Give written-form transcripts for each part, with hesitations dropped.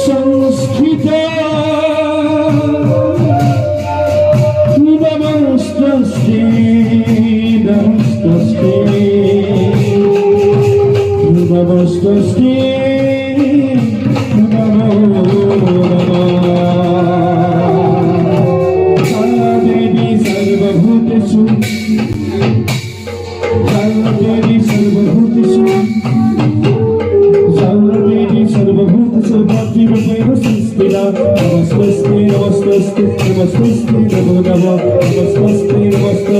সংস্কৃত নমস্তে নমস্তে নমস্তে নমো নমঃ দেবী সর্বভূতেষু দেবী সর্বভূতেষু দেবী সর্বভূতেষু ভক্তিরূপেণ সংস্থিতা নমস্তে নমস্তে নমস্তে নমো নমঃ নমস্তে নমস্তে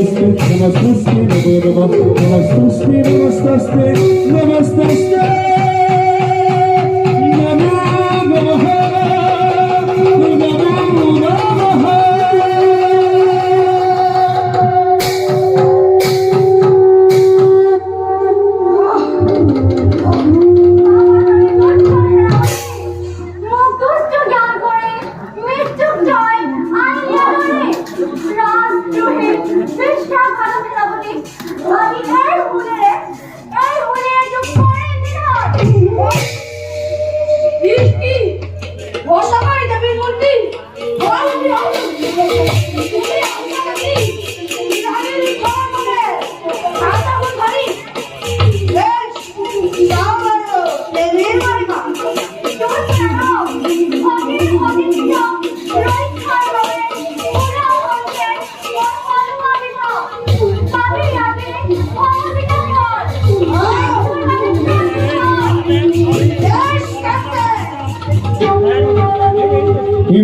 নমস্তে নমো নমঃ নমস্তে নমস্তে নমস্তে নমো নমঃ নমো নমঃ।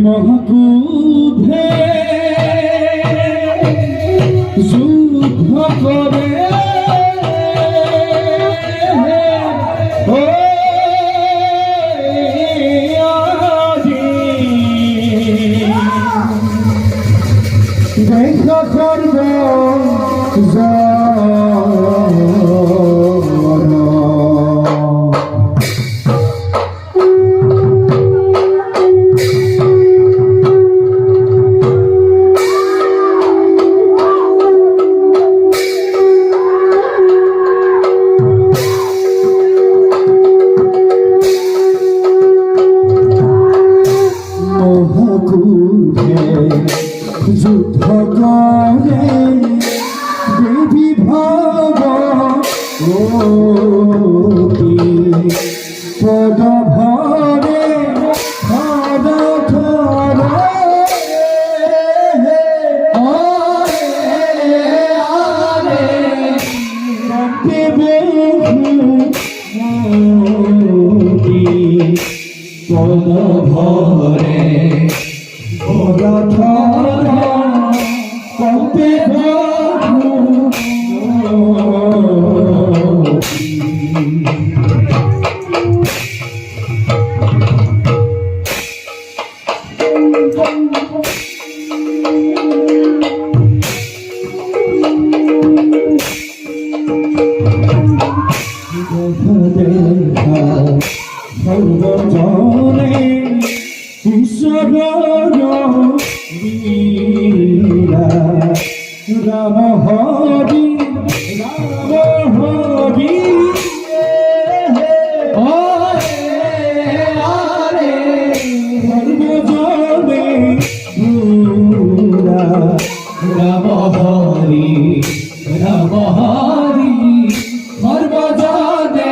মহাকুভে যুদ্ধ করে দেখা করব যুদ্ধ করে দেবী ভগবতী পদ ভরে পদ ধরে পদ ভরে পদ ধরে কম্পে সর্বজনে ঈশ্বর লীলা রাম হরি রাম হরি সর্বজনে রাম হরি রাম হরি সর্বজনে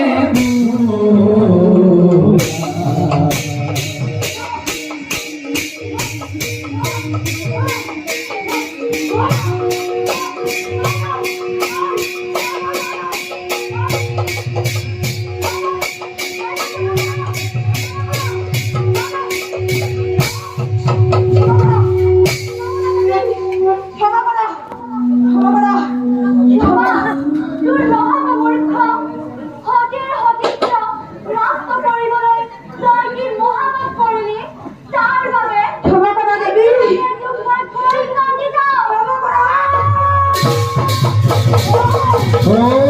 Oh